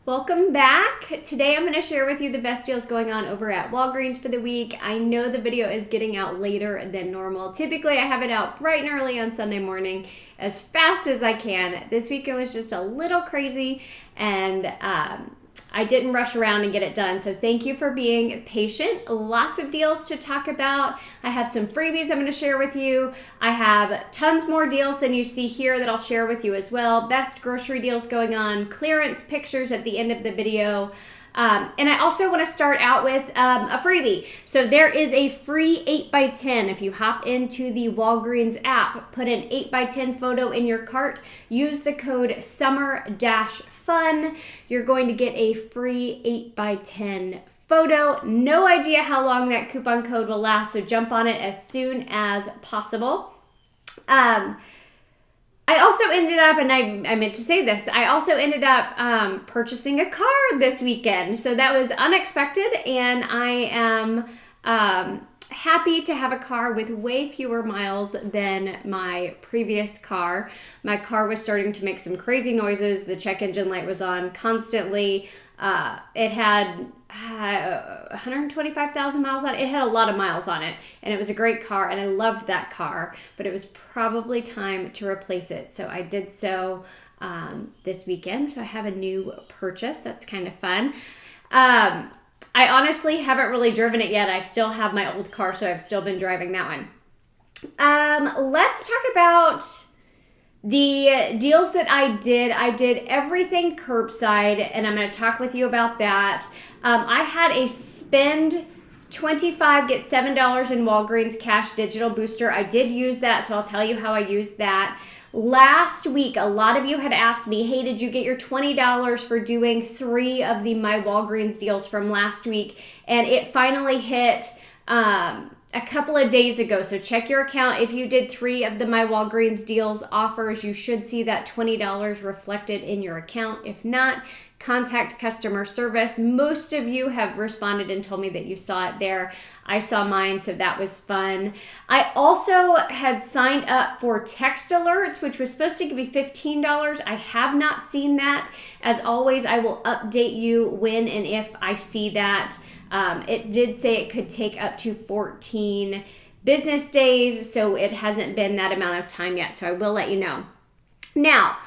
Welcome back. Today I'm going to share with you the best deals going on over at Walgreens for the week. I know the video is getting out later than normal. Typically I have it out bright and early on Sunday morning as fast as I can. This week it was just a little crazy and I didn't rush around and get it done. So thank you for being patient. Lots of deals to talk about. I have some freebies I'm going to share with you. I have tons more deals than you see here that I'll share with you as well. Best grocery deals going on, clearance pictures at the end of the video. And I also want to start out with a freebie. So there is a free 8x10. If you hop into the Walgreens app, put an 8x10 photo in your cart, use the code SUMMER-FUN. You're going to get a free 8x10 photo. No idea how long that coupon code will last, so jump on it as soon as possible. I also ended up, and I meant to say this, I also ended up purchasing a car this weekend. So that was unexpected, and I am happy to have a car with way fewer miles than my previous car. My car was starting to make some crazy noises. The check engine light was on constantly. It had 125,000 miles on it. It had a lot of miles on it, and it was a great car, and I loved that car, but it was probably time to replace it. So I did so this weekend. So I have a new purchase. That's kind of fun. I honestly haven't really driven it yet. I still have my old car, so I've still been driving that one. Let's talk about the deals that I did everything curbside, and I'm going to talk with you about that. I had a spend $25, get $7 in Walgreens Cash Digital Booster. I did use that, so I'll tell you how I used that. Last week, a lot of you had asked me, hey, did you get your $20 for doing 3 of the My Walgreens deals from last week? And it finally hit a couple of days ago. So check your account. If you did 3 of the My Walgreens deals offers, you should see that $20 reflected in your account. If not, contact customer service. Most of you have responded and told me that you saw it there. I saw mine, so that was fun. I also had signed up for text alerts, which was supposed to give me $15. I have not seen that. As always, I will update you when and if I see that. It did say it could take up to 14 business days, so it hasn't been that amount of time yet, so I will let you know. Now,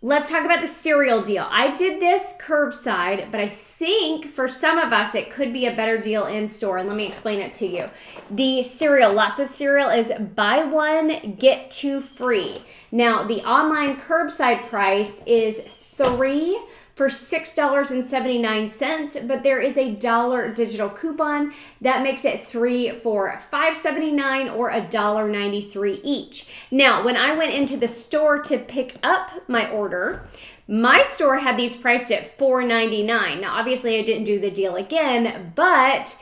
let's talk about the cereal deal. I did this curbside, but I think for some of us it could be a better deal in store, and let me explain it to you. The cereal, lots of cereal, is buy one, get 2 free. Now, the online curbside price is 3 for $6.79, but there is a $1 digital coupon that makes it 3 for $5.79 or $1.93 each. Now, when I went into the store to pick up my order, my store had these priced at $4.99. Now, obviously, I didn't do the deal again, but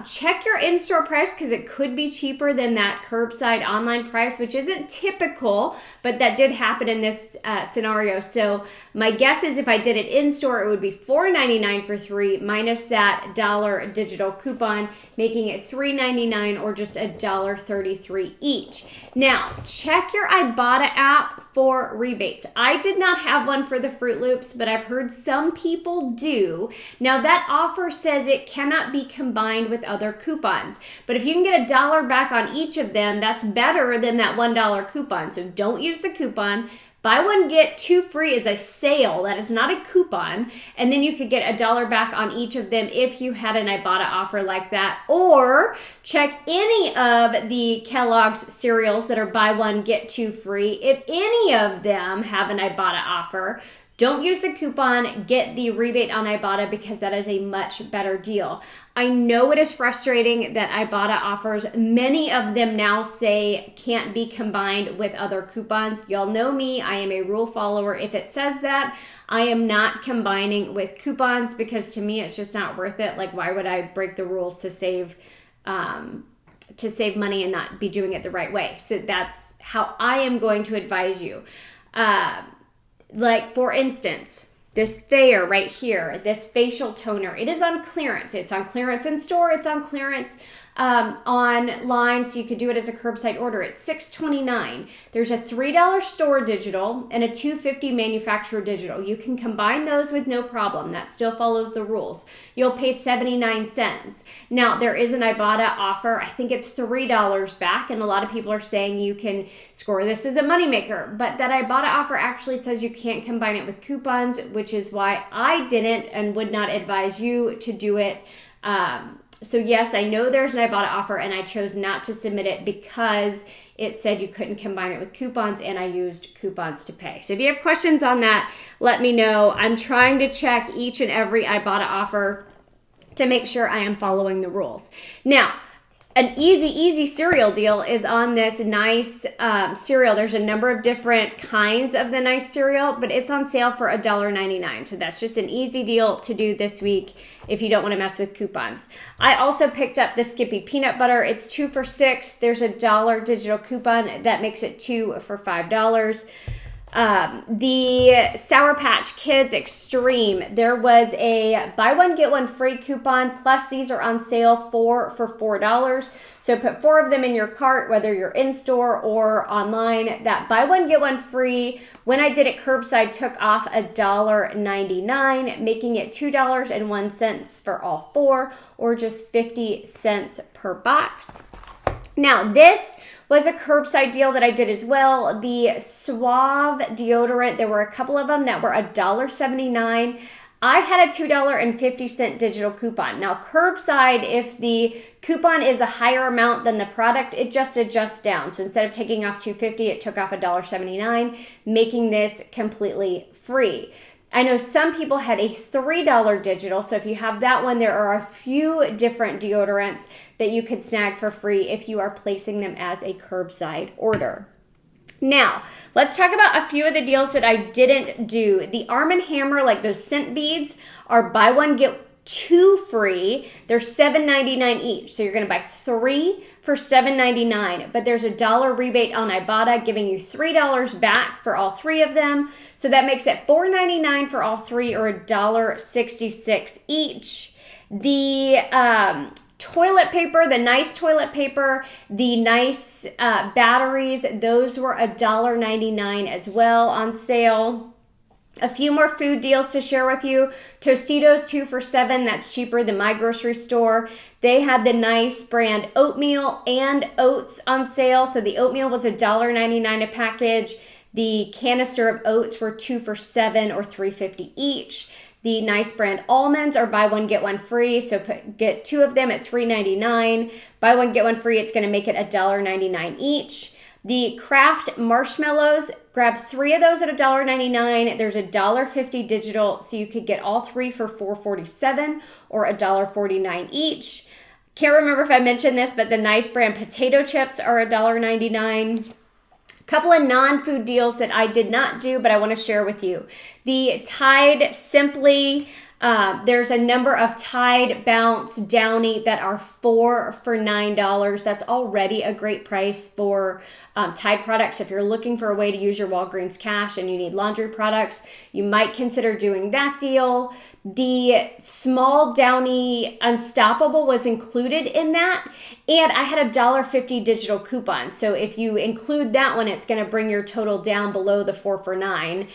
check your in-store price because it could be cheaper than that curbside online price, which isn't typical, but that did happen in this scenario. So my guess is if I did it in-store, it would be $4.99 for 3 minus that $1 digital coupon, making it $3.99 or just $1.33 each. Now, check your Ibotta app for rebates. I did not have one for the Fruit Loops, but I've heard some people do. Now, that offer says it cannot be combined with other coupons, but if you can get $1 back on each of them, that's better than that $1 coupon. So don't use the coupon. Buy one, get 2 free is a sale. That is not a coupon. And then you could get $1 back on each of them if you had an Ibotta offer like that. Or check any of the Kellogg's cereals that are buy one, get 2 free. If any of them have an Ibotta offer, don't use the coupon, get the rebate on Ibotta because that is a much better deal. I know it is frustrating that Ibotta offers, many of them now say can't be combined with other coupons. Y'all know me, I am a rule follower. If it says that, I am not combining with coupons because to me it's just not worth it. Like, why would I break the rules to save money and not be doing it the right way? So that's how I am going to advise you. Like, for instance, this Thayer right here, this facial toner, it is on clearance. It's on clearance in store. It's on clearance online, so you could do it as a curbside order. It's $6.29. There's a $3 store digital and a $2.50 manufacturer digital. You can combine those with no problem. That still follows the rules. You'll pay 79 cents. Now, there is an Ibotta offer. I think it's $3 back, and a lot of people are saying you can score this as a moneymaker, but that Ibotta offer actually says you can't combine it with coupons, which is why I didn't and would not advise you to do it. So yes, I know there's an Ibotta offer, and I chose not to submit it because it said you couldn't combine it with coupons, and I used coupons to pay. So if you have questions on that, let me know. I'm trying to check each and every Ibotta offer to make sure I am following the rules. Now, an easy cereal deal is on this nice cereal. There's a number of different kinds of the nice cereal, but it's on sale for $1.99. So that's just an easy deal to do this week if you don't want to mess with coupons. I also picked up the Skippy peanut butter. It's 2 for $6. There's a $1 digital coupon that makes it 2 for $5. The Sour Patch Kids Extreme, there was a buy one get one free coupon, plus these are on sale 4 for $4. So put 4 of them in your cart, whether you're in store or online. That buy one get one free, when I did it curbside, took off $1.99, making it $2.01 for all 4, or just 50 cents per box. Now this was a curbside deal that I did as well. The Suave deodorant, there were a couple of them that were $1.79. I had a $2.50 digital coupon. Now curbside, if the coupon is a higher amount than the product, it just adjusts down. So instead of taking off $2.50, it took off $1.79, making this completely free. I know some people had a $3 digital, so if you have that one, there are a few different deodorants that you could snag for free if you are placing them as a curbside order. Now, let's talk about a few of the deals that I didn't do. The Arm & Hammer, like those scent beads, are buy one, get 2 free. They're $7.99 each, so you're going to buy 3 for $7.99, but there's a $1 rebate on Ibotta, giving you $3 back for all 3 of them. So that makes it $4.99 for all 3, or $1.66 each. The toilet paper, the nice toilet paper, the nice batteries, those were $1.99 as well on sale. A few more food deals to share with you. Tostitos 2 for $7. That's cheaper than my grocery store. They had the nice brand oatmeal and oats on sale. So the oatmeal was $1.99 a package. The canister of oats were 2 for $7, or $3.50 each. The nice brand almonds are buy one, get one free. So get 2 of them at $3.99. Buy one, get one free. It's going to make it $1.99 each. The Kraft marshmallows, grab 3 of those at $1.99. There's a $1.50 digital, so you could get all 3 for $4.47, or $1.49 each. Can't remember if I mentioned this, but the nice brand potato chips are $1.99. A couple of non-food deals that I did not do, but I want to share with you. The Tide Simply, there's a number of Tide Bounce Downy that are 4 for $9. That's already a great price for Tide products. If you're looking for a way to use your Walgreens cash and you need laundry products, you might consider doing that deal. The small Downy Unstoppable was included in that, and I had a $1.50 digital coupon. So if you include that one, it's going to bring your total down below the 4 for $9,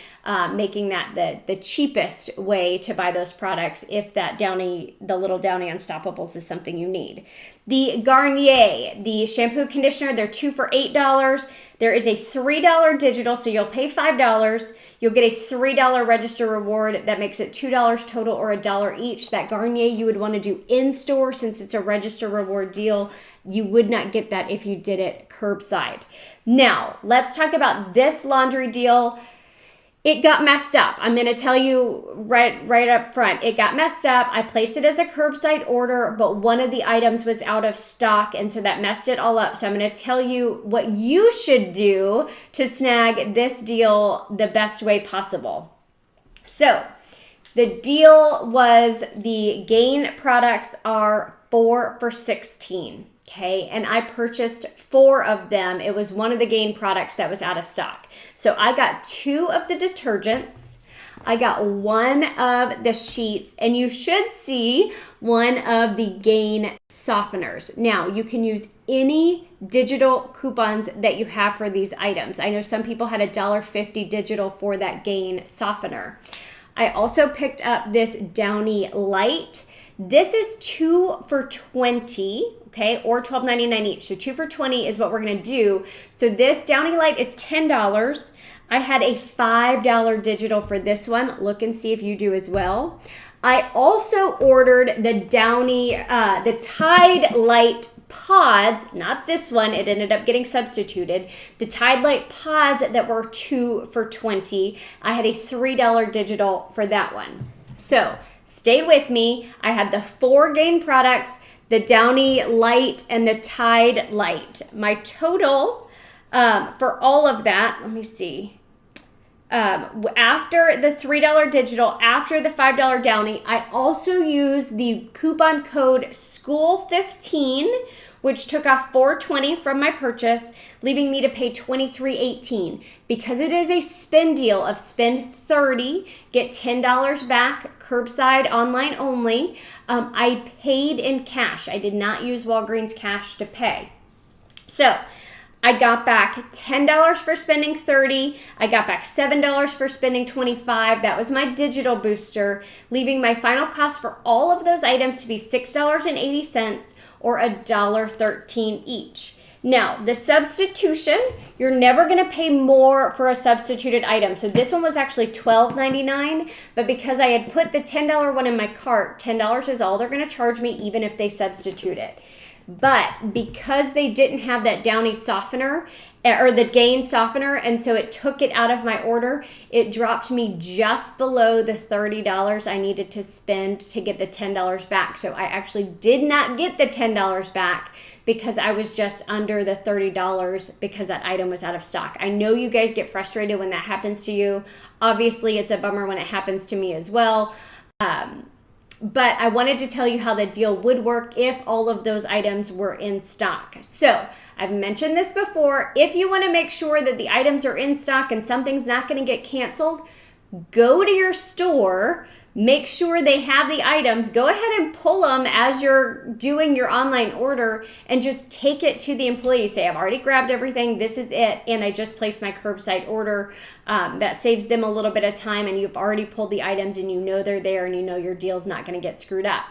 making that the cheapest way to buy those products if that Downy, the little Downy Unstoppables, is something you need. The Garnier, the shampoo conditioner, they're 2 for $8. There is a $3 digital, so you'll pay $5. You'll get a $3 register reward. That makes it $2 total, or $1 each. That Garnier you would want to do in-store since it's a register reward deal. You would not get that if you did it curbside. Now, let's talk about this laundry deal. It got messed up. I'm going to tell you right up front. It got messed up. I placed it as a curbside order, but one of the items was out of stock, and so that messed it all up. So I'm going to tell you what you should do to snag this deal the best way possible. So the deal was the Gain products are 4 for $16. Okay, and I purchased 4 of them. It was one of the Gain products that was out of stock. So I got 2 of the detergents. I got one of the sheets, and you should see one of the gain softeners. Now, you can use any digital coupons that you have for these items. I know some people had $1.50 digital for that gain softener. I also picked up this Downy Light. This is 2 for $20, okay, or $12.99 each. So 2 for $20 is what we're gonna do. So this Downy Light is $10. I had a $5 digital for this one. Look and see if you do as well. I also ordered the Downy, the Tide Light pods, not this one, it ended up getting substituted. The Tide Light pods that were 2 for $20. I had a $3 digital for that one. So stay with me. I had the 4 gain products, the Downy Light and the Tide Light. My total for all of that, let me see. After the $3 digital, after the $5 Downy, I also used the coupon code SCHOOL15, which took off $4.20 from my purchase, leaving me to pay $23.18. Because it is a spend deal of spend $30, get $10 back, curbside, online only, I paid in cash. I did not use Walgreens cash to pay. So I got back $10 for spending $30. I got back $7 for spending $25. That was my digital booster, leaving my final cost for all of those items to be $6.80 or $1.13 each. Now, the substitution, you're never going to pay more for a substituted item. So this one was actually $12.99, but because I had put the $10 one in my cart, $10 is all they're going to charge me even if they substitute it. But because they didn't have that Downy softener or the gain softener, and so it took it out of my order, it dropped me just below the $30 I needed to spend to get the $10 back. So I actually did not get the $10 back because I was just under the $30 because that item was out of stock. I know you guys get frustrated when that happens to you. Obviously, it's a bummer when it happens to me as well. But I wanted to tell you how the deal would work if all of those items were in stock. So I've mentioned this before. If you want to make sure that the items are in stock and something's not going to get canceled, go to your store, make sure they have the items, go ahead and pull them as you're doing your online order and just take it to the employee. Say, I've already grabbed everything, this is it, and I just placed my curbside order. That saves them a little bit of time, and you've already pulled the items and you know they're there and you know your deal's not going to get screwed up.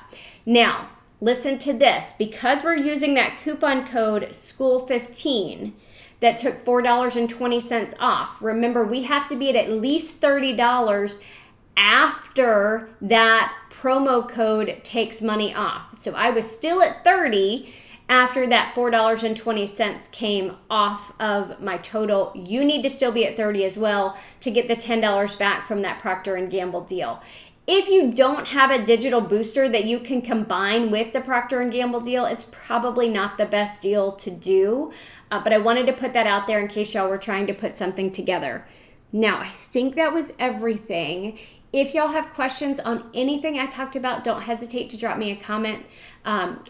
Now, listen to this. Because we're using that coupon code SCHOOL15 that took $4.20 off, remember we have to be at least $30 after that promo code takes money off. So I was still at $30 after that $4.20 came off of my total. You need to still be at $30 as well to get the $10 back from that Procter & Gamble deal. If you don't have a digital booster that you can combine with the Procter & Gamble deal, it's probably not the best deal to do. But I wanted to put that out there in case y'all were trying to put something together. Now, I think that was everything. If y'all have questions on anything I talked about, don't hesitate to drop me a comment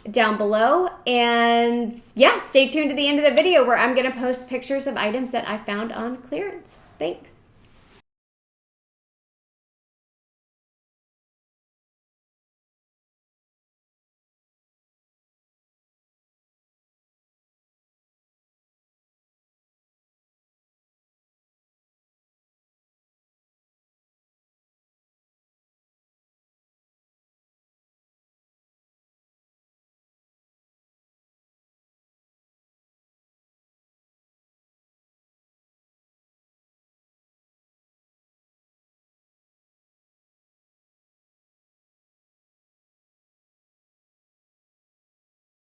down below. And yeah, stay tuned to the end of the video where I'm going to post pictures of items that I found on clearance. Thanks.